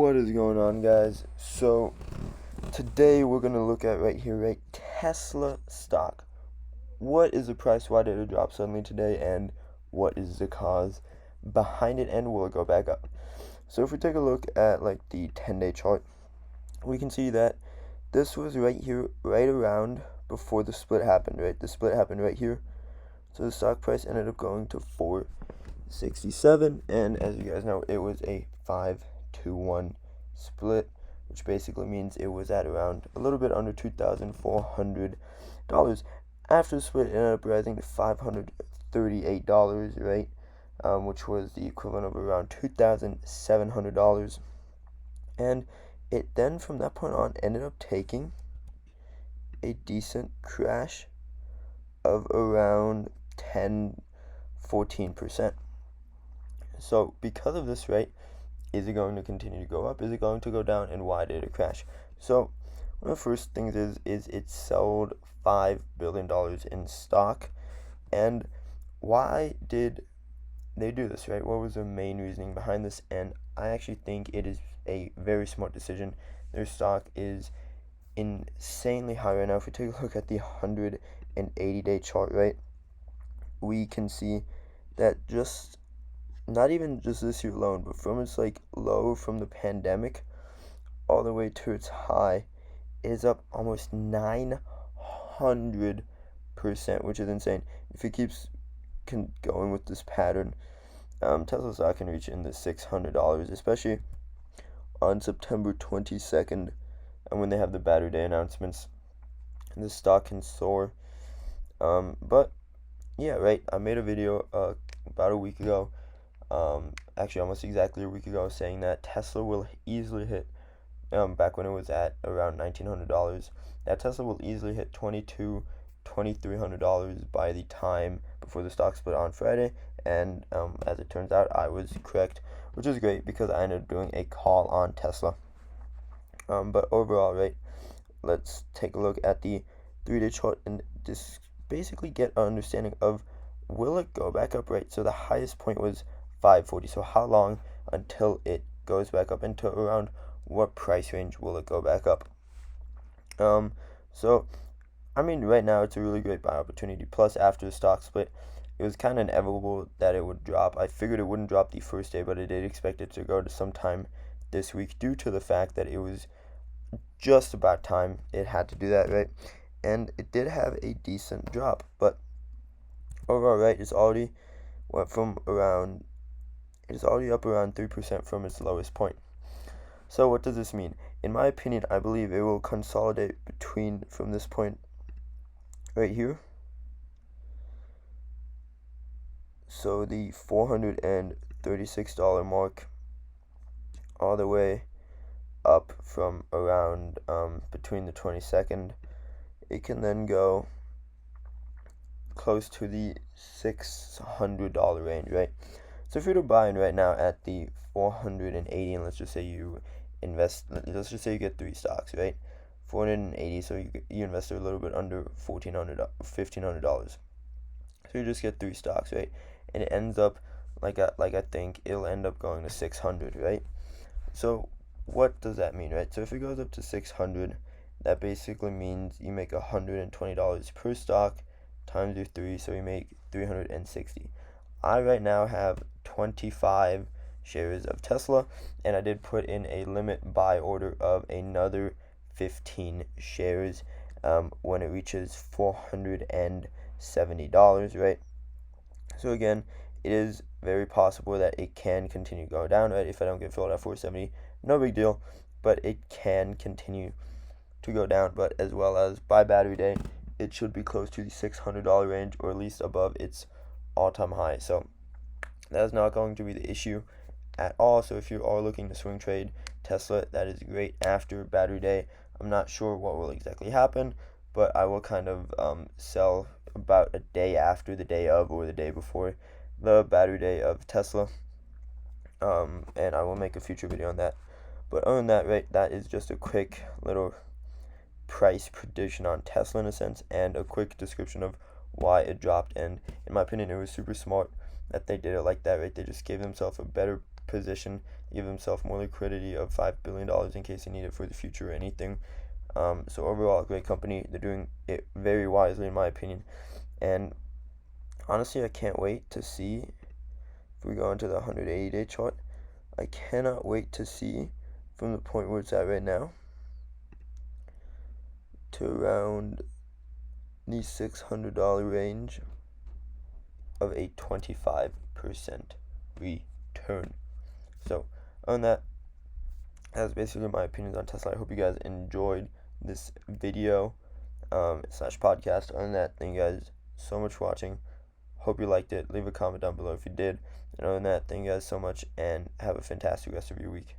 What is going on, guys? So today we're gonna look at right here, right? Tesla stock. What is the price? Why did it drop suddenly today? And what is the cause behind it? And will it go back up? So if we take a look at like the 10-day chart, we can see that this was right here, right around before the split happened, right? The split happened right here. So the stock price ended up going to 467, and as you guys know, it was a 5-to-1 split, which basically means it was at around a little bit under $2,400. After the split, it ended up rising to $538, right? Which was the equivalent of around $2,700. And it then, from that point on, ended up taking a decent crash of around 10-14%. So because of this, right, is it going to continue to go up? Is it going to go down? And why did it crash? So one of the first things is it sold $5 billion in stock. And why did they do this, right? What was the main reasoning behind this? And I actually think it is a very smart decision. Their stock is insanely high right now. If we take a look at the 180-day chart, right, we can see that just not even just this year alone, but from its like low from the pandemic all the way to its high, it is up almost 900%, which is insane. If it keeps going with this pattern, Tesla stock can reach in the $600, especially on September 22nd, and when they have the Battery Day announcements, the stock can soar. But yeah, right. I made a video about a week ago, actually almost exactly a week ago, saying that Tesla will easily hit, back when it was at around $1,900, that Tesla will easily hit $2,300 by the time before the stock split on Friday. And as it turns out, I was correct, which is great because I ended up doing a call on Tesla. But overall, right, let's take a look at the 3-day chart and just basically get an understanding of, will it go back up, right? So the highest point was 540. So how long until it goes back up, into around what price range will it go back up? So I mean, right now it's a really great buy opportunity. Plus, after the stock split, it was kind of inevitable that it would drop. I figured it wouldn't drop the first day, but I did expect it to go to sometime this week due to the fact that it was just about time it had to do that, right? And it did have a decent drop, but overall, right, it's already went from around, it is already up around 3% from its lowest point. So what does this mean? In my opinion, I believe it will consolidate from this point right here. So the $436 mark all the way up from around between the 22nd. It can then go close to the $600 range, right? So if you're to buy in right now at the 480, and let's just say you get 3 stocks, right? 480, so you invest a little bit under $1,500. So you just get 3 stocks, right? And it ends up like I think it'll end up going to 600, right? So what does that mean, right? So if it goes up to 600, that basically means you make $120 per stock times your 3, so you make 360. I right now have 25 shares of Tesla, and I did put in a limit buy order of another 15 shares when it reaches $470, right? So again, it is very possible that it can continue to go down, right? If I don't get filled at 470, no big deal, but it can continue to go down. But as well as by Battery Day, it should be close to the $600 range, or at least above its all-time high. So that is not going to be the issue at all. So if you are looking to swing trade Tesla, that is great after Battery Day. I'm not sure what will exactly happen, but I will kind of sell about a day after the day of, or the day before the Battery Day of Tesla, and I will make a future video on that. But other than that, right, that is just a quick little price prediction on Tesla in a sense, and a quick description of why it dropped. And in my opinion, it was super smart that they did it like that, right? They just gave themselves a better position, give himself more liquidity of $5 billion in case he needs it for the future or anything. So overall, great company. They're doing it very wisely, in my opinion. And honestly, I can't wait to see if we go into the 180-day chart. I cannot wait to see from the point where it's at right now to around the $600 range of a 25% return. So, on that, that's basically my opinions on Tesla. I hope you guys enjoyed this video slash podcast. On that, thank you guys so much for watching. Hope you liked it. Leave a comment down below if you did. And other than that, thank you guys so much, and have a fantastic rest of your week.